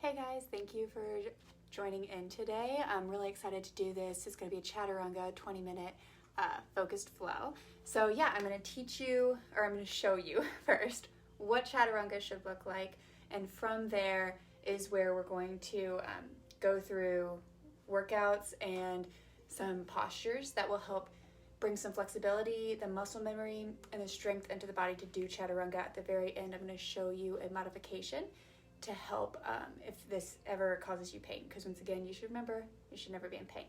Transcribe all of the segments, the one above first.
Hey guys, thank you for joining in today. I'm really excited to do this. It's going to be a Chaturanga 20-minute focused flow. So yeah, I'm going to teach you, or I'm going to show you first what Chaturanga should look like, and from there is where we're going to go through workouts and some postures that will help bring some flexibility, the muscle memory, and the strength into the body to do Chaturanga. At the very end, I'm going to show you a modification to help if this ever causes you pain, because once again, you should remember, you should never be in pain.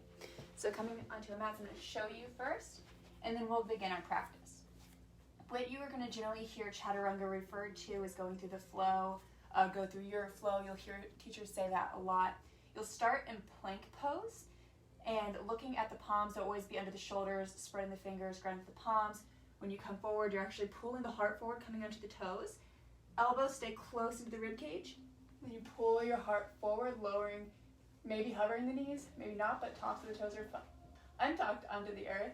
So coming onto a mat, I'm going to show you first, and then we'll begin our practice. What you are going to generally hear Chaturanga referred to is going through the flow, go through your flow. You'll hear teachers say that a lot. You'll start in plank pose, and looking at the palms, they'll always be under the shoulders, spreading the fingers, grounding the palms. When you come forward, you're actually pulling the heart forward, coming onto the toes. Elbows stay close into the rib cage. Then you pull your heart forward, lowering, maybe hovering the knees, maybe not, but tops of the toes are untucked onto the earth.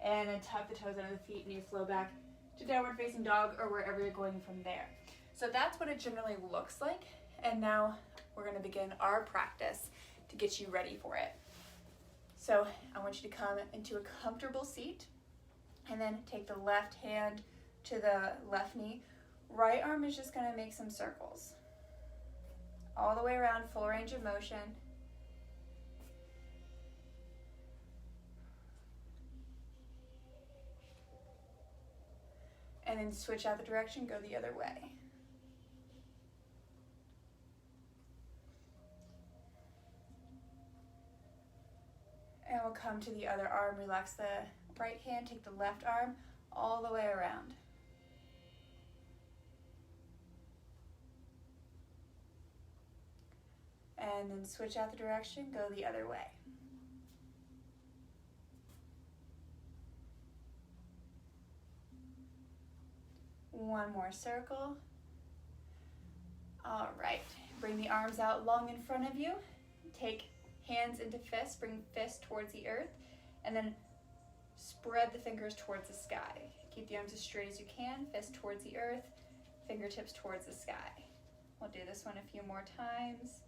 And then tuck the toes under the feet, and you flow back to downward facing dog or wherever you're going from there. So that's what it generally looks like. And now we're going to begin our practice to get you ready for it. So I want you to come into a comfortable seat, and then take the left hand to the left knee. Right arm is just going to make some circles all the way around, full range of motion. And then switch out the direction, go the other way. And we'll come to the other arm, relax the right hand, take the left arm all the way around. And then switch out the direction, go the other way. One more circle. All right, bring the arms out long in front of you. Take hands into fists, bring fists towards the earth, and then spread the fingers towards the sky. Keep the arms as straight as you can, fists towards the earth, fingertips towards the sky. We'll do this one a few more times.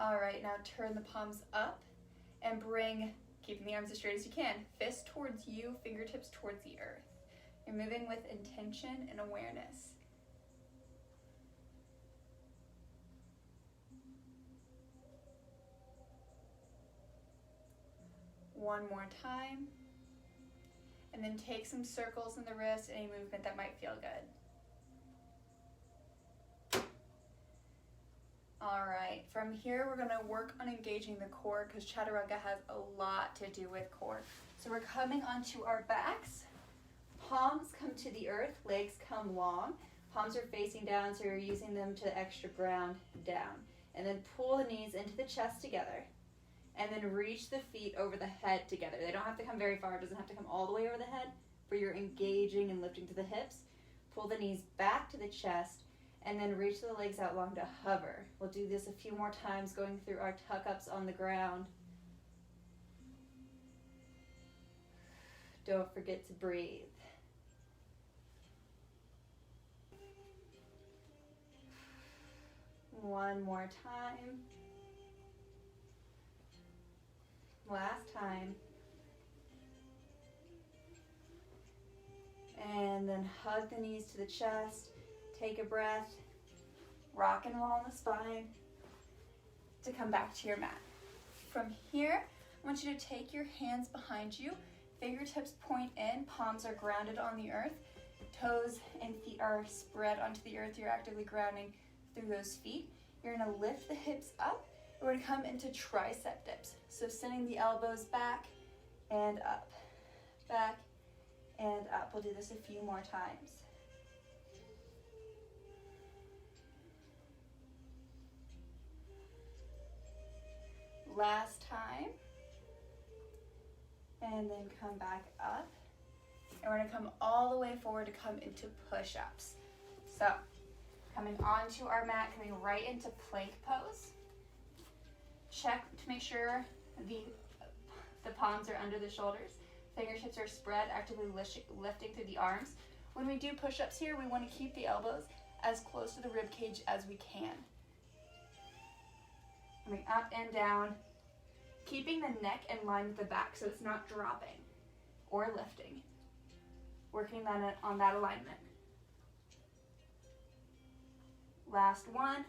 All right, now turn the palms up and bring, keeping the arms as straight as you can, fists towards you, fingertips towards the earth. You're moving with intention and awareness. One more time. And then take some circles in the wrist, any movement that might feel good. All right, from here we're going to work on engaging the core, because Chaturanga has a lot to do with core. So we're coming onto our backs. Palms come to the earth, legs come long. Palms are facing down, so you're using them to extra ground down. And then pull the knees into the chest together. And then reach the feet over the head together. They don't have to come very far. It doesn't have to come all the way over the head, but you're engaging and lifting to the hips. Pull the knees back to the chest, and then reach the legs out long to hover. We'll do this a few more times, going through our tuck-ups on the ground. Don't forget to breathe. One more time. Last time. And then hug the knees to the chest. Take a breath, rock and roll on the spine to come back to your mat. From here, I want you to take your hands behind you, fingertips point in, palms are grounded on the earth, toes and feet are spread onto the earth. You're actively grounding through those feet. You're going to lift the hips up. We're going to come into tricep dips. So sending the elbows back and up, back and up. We'll do this a few more times. Last time, and then come back up, and we're going to come all the way forward to come into push-ups. So coming onto our mat, coming right into plank pose. Check to make sure the palms are under the shoulders. Fingertips are spread, actively lifting through the arms. When we do push-ups here, we want to keep the elbows as close to the rib cage as we can. Coming up and down, keeping the neck in line with the back so it's not dropping or lifting. Working on that alignment. Last one.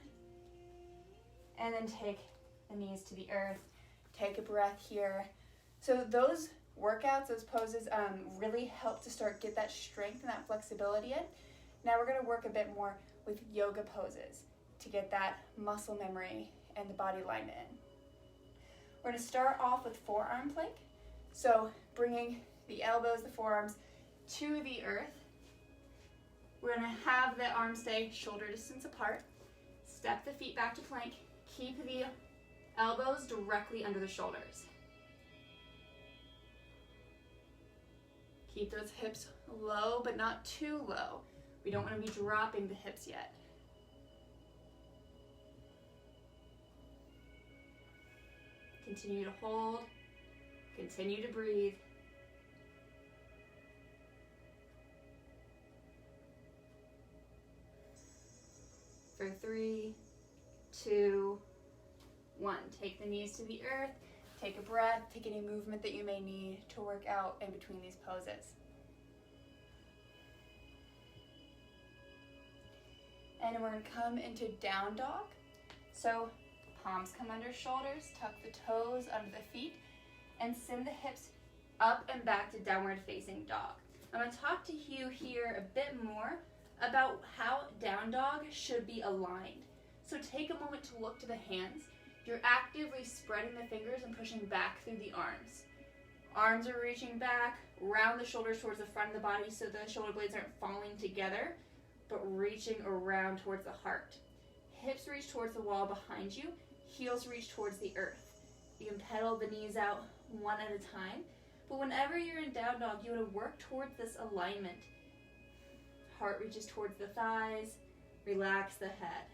And then take the knees to the earth. Take a breath here. So those workouts, those poses really help to get that strength and that flexibility in. Now we're going to work a bit more with yoga poses to get that muscle memory and the body alignment in. We're going to start off with forearm plank. So bringing the elbows, the forearms to the earth. We're going to have the arms stay shoulder distance apart. Step the feet back to plank. Keep the elbows directly under the shoulders. Keep those hips low, but not too low. We don't want to be dropping the hips yet. Continue to hold. Continue to breathe. For 3, 2, 1. Take the knees to the earth. Take a breath. Take any movement that you may need to work out in between these poses. And we're going to come into down dog. So palms come under shoulders, tuck the toes under the feet, and send the hips up and back to downward facing dog. I'm going to talk to you here a bit more about how down dog should be aligned. So take a moment to look to the hands. You're actively spreading the fingers and pushing back through the arms. Arms are reaching back, round the shoulders towards the front of the body so the shoulder blades aren't falling together, but reaching around towards the heart. Hips reach towards the wall behind you, heels reach towards the earth. You can pedal the knees out one at a time, but whenever you're in down dog, you want to work towards this alignment. Heart reaches towards the thighs, relax the head.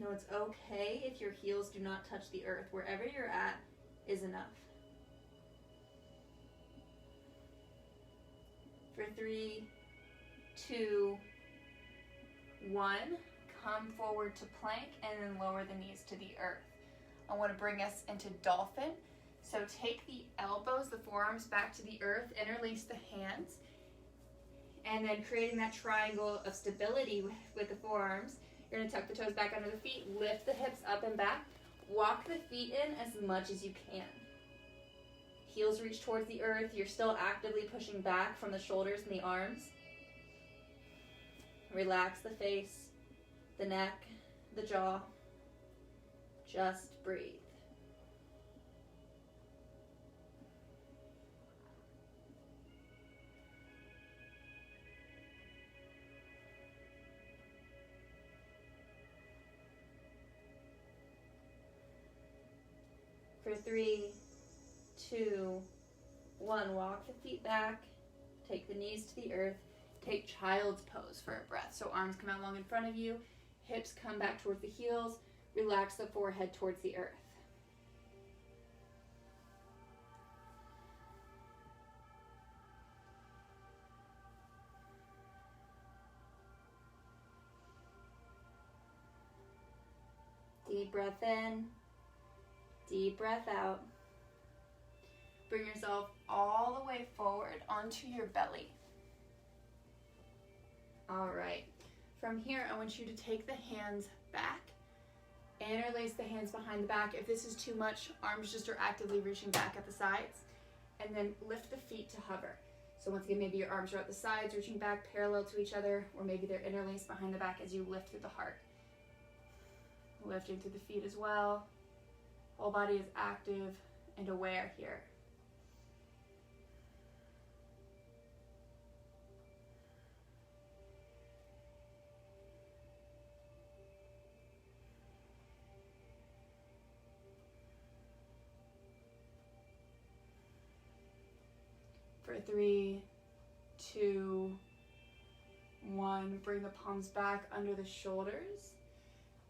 No, it's okay if your heels do not touch the earth. Wherever you're at is enough. For 3, 2, 1, come forward to plank and then lower the knees to the earth. I want to bring us into dolphin. So take the elbows, the forearms back to the earth, interlace the hands, and then creating that triangle of stability with the forearms. You're going to tuck the toes back under the feet, lift the hips up and back, walk the feet in as much as you can. Heels reach towards the earth. You're still actively pushing back from the shoulders and the arms. Relax the face, the neck, the jaw. Just breathe. For 3, 2, 1, walk the feet back, take the knees to the earth, take child's pose for a breath. So arms come out long in front of you, hips come back towards the heels, relax the forehead towards the earth. Deep breath in. Deep breath out. Bring yourself all the way forward onto your belly. All right. From here, I want you to take the hands back, interlace the hands behind the back. If this is too much, arms just are actively reaching back at the sides, and then lift the feet to hover. So once again, maybe your arms are at the sides, reaching back parallel to each other, or maybe they're interlaced behind the back as you lift through the heart. Lifting through the feet as well. Whole body is active and aware here. For 3, 2, 1, bring the palms back under the shoulders.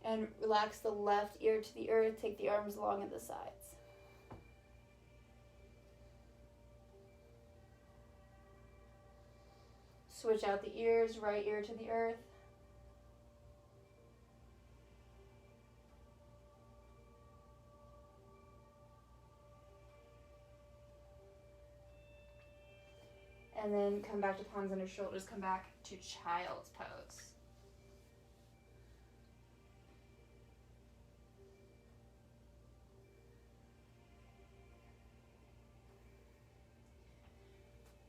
And relax the left ear to the earth. Take the arms long at the sides. Switch out the ears, right ear to the earth. And then come back to palms under shoulders, come back to child's pose.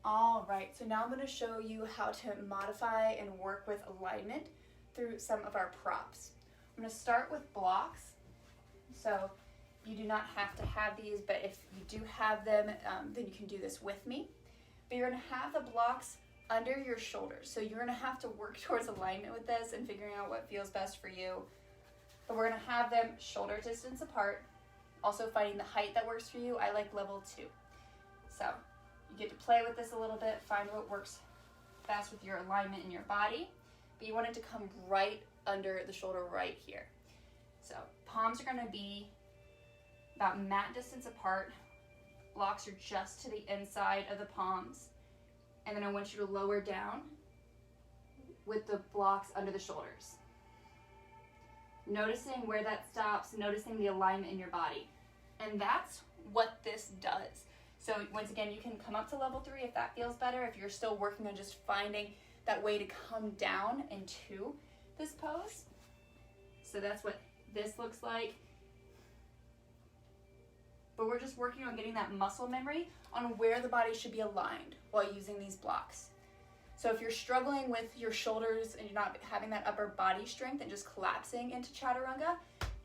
All right, so now I'm going to show you how to modify and work with alignment through some of our props. I'm going to start with blocks. So you do not have to have these, but if you do have them, then you can do this with me. But you're going to have the blocks under your shoulders. So you're going to have to work towards alignment with this and figuring out what feels best for you. But we're going to have them shoulder distance apart. Also finding the height that works for you. I like level 2. So you get to play with this a little bit, find what works best with your alignment in your body, but you want it to come right under the shoulder right here. So palms are going to be about mat distance apart. Blocks are just to the inside of the palms. And then I want you to lower down with the blocks under the shoulders. Noticing where that stops, noticing the alignment in your body. And that's what this does. So once again, you can come up to level 3 if that feels better, if you're still working on just finding that way to come down into this pose. So that's what this looks like. But we're just working on getting that muscle memory on where the body should be aligned while using these blocks. So if you're struggling with your shoulders and you're not having that upper body strength and just collapsing into Chaturanga,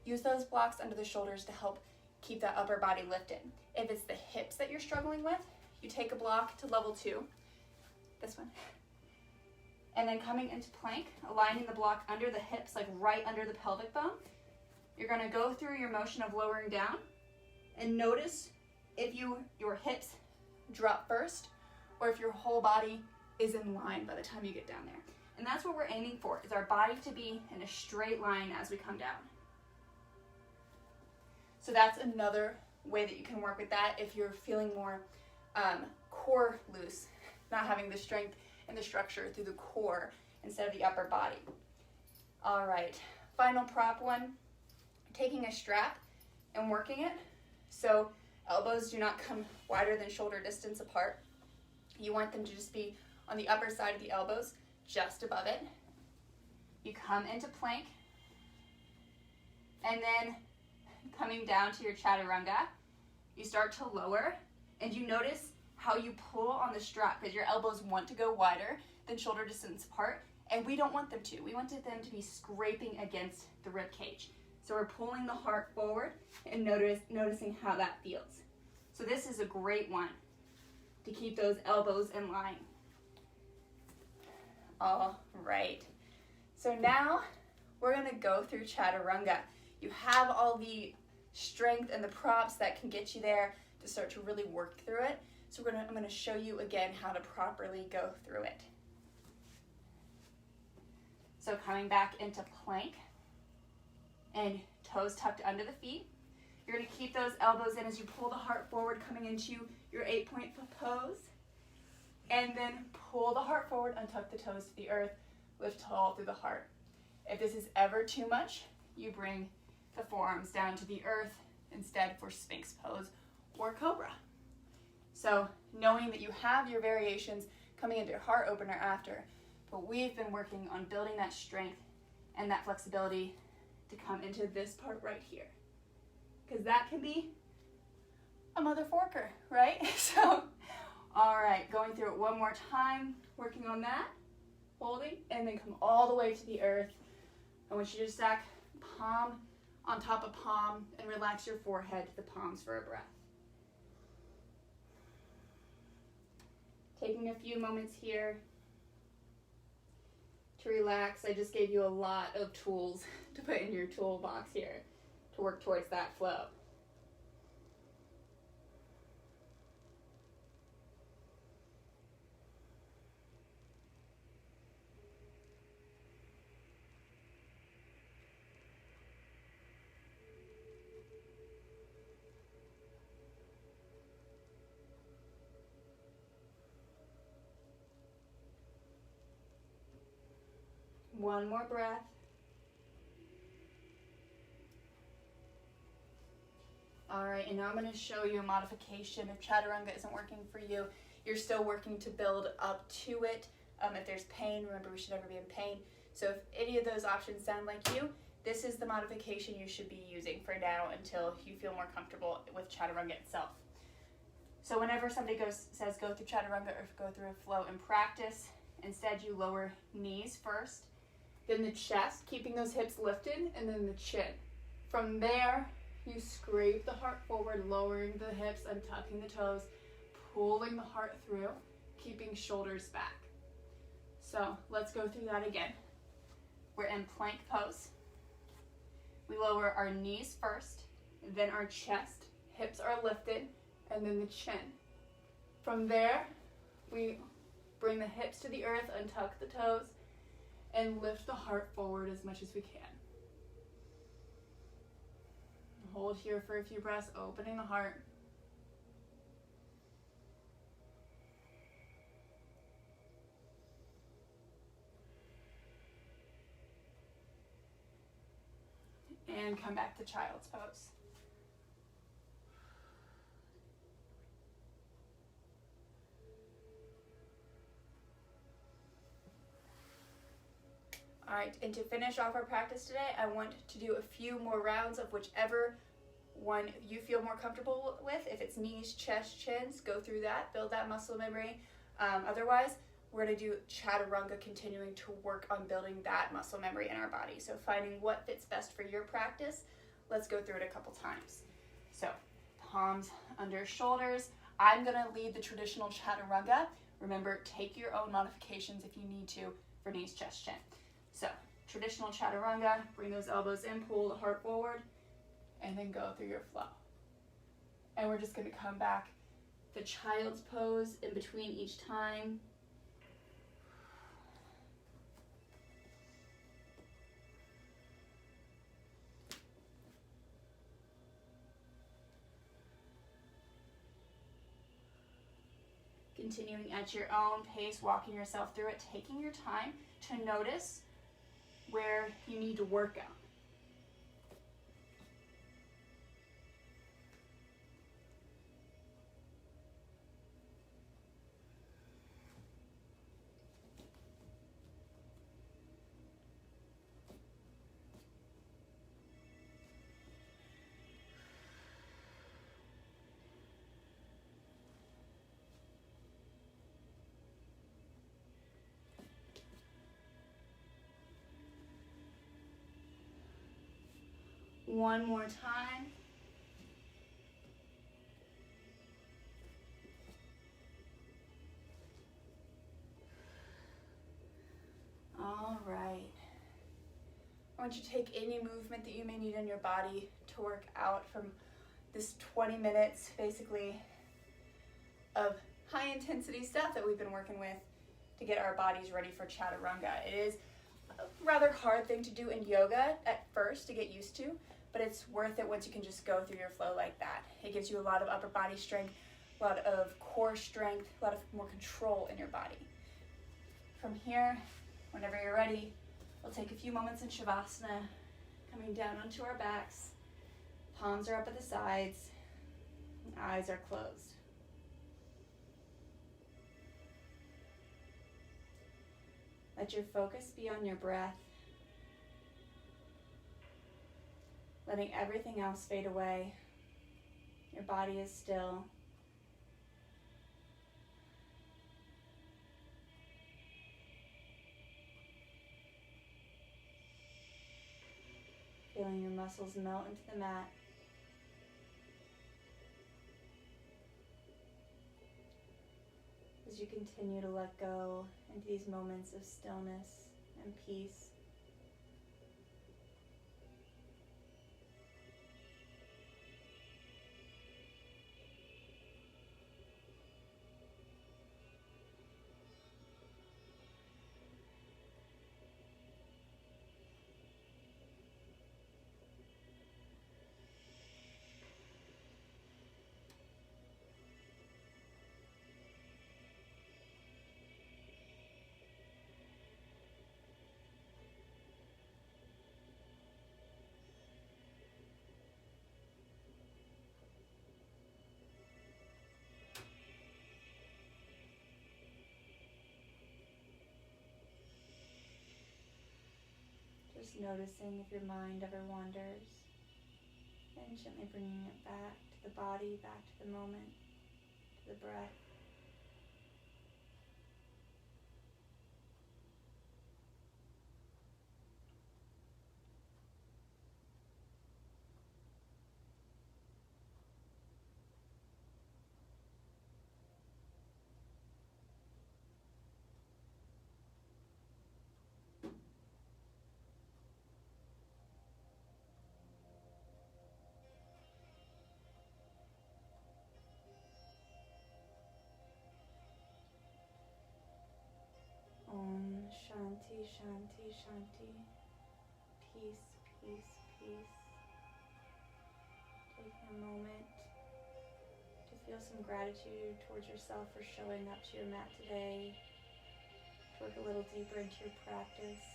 use those blocks under the shoulders to help keep that upper body lifted. If it's the hips that you're struggling with, you take a block to level 2, this one, and then coming into plank, aligning the block under the hips, like right under the pelvic bone. You're going to go through your motion of lowering down and notice if your hips drop first or if your whole body is in line by the time you get down there. And that's what we're aiming for, is our body to be in a straight line as we come down. So that's another way that you can work with that if you're feeling more core loose, not having the strength and the structure through the core instead of the upper body. All right, final prop one, taking a strap and working it. So elbows do not come wider than shoulder distance apart. You want them to just be on the upper side of the elbows, just above it. You come into plank, and then coming down to your Chaturanga, you start to lower, and you notice how you pull on the strap because your elbows want to go wider than shoulder distance apart, and we don't want them to. We wanted them to be scraping against the rib cage. So we're pulling the heart forward and noticing how that feels. So this is a great one to keep those elbows in line. All right. So now we're going to go through Chaturanga. You have all the strength and the props that can get you there to start to really work through it. So I'm going to show you again how to properly go through it. So coming back into plank and toes tucked under the feet. You're going to keep those elbows in as you pull the heart forward, coming into your 8-point pose. And then pull the heart forward, untuck the toes to the earth, lift tall through the heart. If this is ever too much, you bring the forearms down to the earth instead for Sphinx pose or Cobra. So knowing that you have your variations coming into your heart opener after, but we've been working on building that strength and that flexibility to come into this part right here. Because that can be a mother forker, right? So, all right, going through it one more time, working on that, holding, and then come all the way to the earth. I want you to stack palm on top of palm and relax your forehead to the palms for a breath. Taking a few moments here to relax. I just gave you a lot of tools to put in your toolbox here to work towards that flow. One more breath. All right, and now I'm going to show you a modification. If Chaturanga isn't working for you, you're still working to build up to it. If there's pain, remember we should never be in pain. So if any of those options sound like you, this is the modification you should be using for now until you feel more comfortable with Chaturanga itself. So whenever somebody says go through Chaturanga or go through a flow in practice, instead you lower knees first, then the chest, keeping those hips lifted, and then the chin. From there, you scrape the heart forward, lowering the hips, untucking the toes, pulling the heart through, keeping shoulders back. So let's go through that again. We're in plank pose. We lower our knees first, then our chest, hips are lifted, and then the chin. From there, we bring the hips to the earth, untuck the toes, and lift the heart forward as much as we can. Hold here for a few breaths, opening the heart. And come back to child's pose. All right, and to finish off our practice today, I want to do a few more rounds of whichever one you feel more comfortable with. If it's knees, chest, chins, go through that, build that muscle memory. Otherwise, we're gonna do Chaturanga, continuing to work on building that muscle memory in our body. So finding what fits best for your practice, let's go through it a couple times. So palms under shoulders. I'm gonna lead the traditional Chaturanga. Remember, take your own modifications if you need to for knees, chest, chin. So traditional Chaturanga, bring those elbows in, pull the heart forward, and then go through your flow. And we're just gonna come back to child's pose in between each time. Continuing at your own pace, walking yourself through it, taking your time to notice where you need to work out. One more time. All right. I want you to take any movement that you may need in your body to work out from this 20 minutes, basically, of high intensity stuff that we've been working with to get our bodies ready for Chaturanga. It is a rather hard thing to do in yoga at first to get used to, but it's worth it once you can just go through your flow like that. It gives you a lot of upper body strength, a lot of core strength, a lot of more control in your body. From here, whenever you're ready, we'll take a few moments in Shavasana, coming down onto our backs. Palms are up at the sides, and eyes are closed. Let your focus be on your breath, letting everything else fade away. Your body is still. Feeling your muscles melt into the mat. As you continue to let go into these moments of stillness and peace. Just noticing if your mind ever wanders, and gently bringing it back to the body, back to the moment, to the breath. Om Shanti, Shanti, Shanti. Peace, peace, peace. Taking a moment to feel some gratitude towards yourself for showing up to your mat today. To work a little deeper into your practice.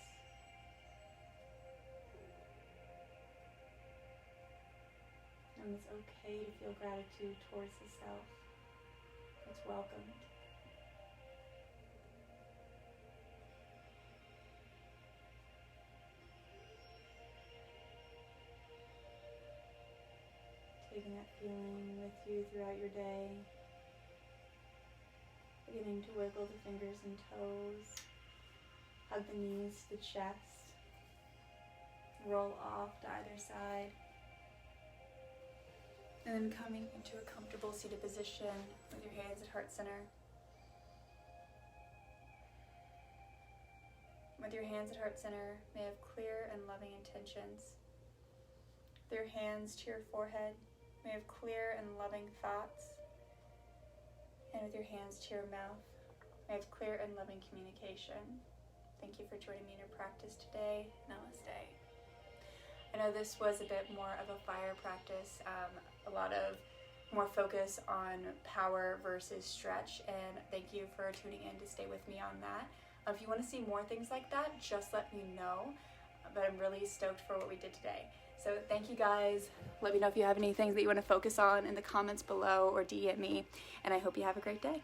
And it's okay to feel gratitude towards the self. It's welcomed. Taking that feeling with you throughout your day. Beginning to wiggle the fingers and toes. Hug the knees to the chest. Roll off to either side. And then coming into a comfortable seated position with your hands at heart center. With your hands at heart center, may have clear and loving intentions. With your hands to your forehead, may have clear and loving thoughts. And with your hands to your mouth, may have clear and loving communication. Thank you for joining me in your practice today. Namaste. I know this was a bit more of a fire practice, a lot of more focus on power versus stretch, and thank you for tuning in to stay with me on that. If you want to see more things like that, just let me know, but I'm really stoked for what we did today. So thank you guys. Let me know if you have any things that you want to focus on in the comments below or DM me, and I hope you have a great day.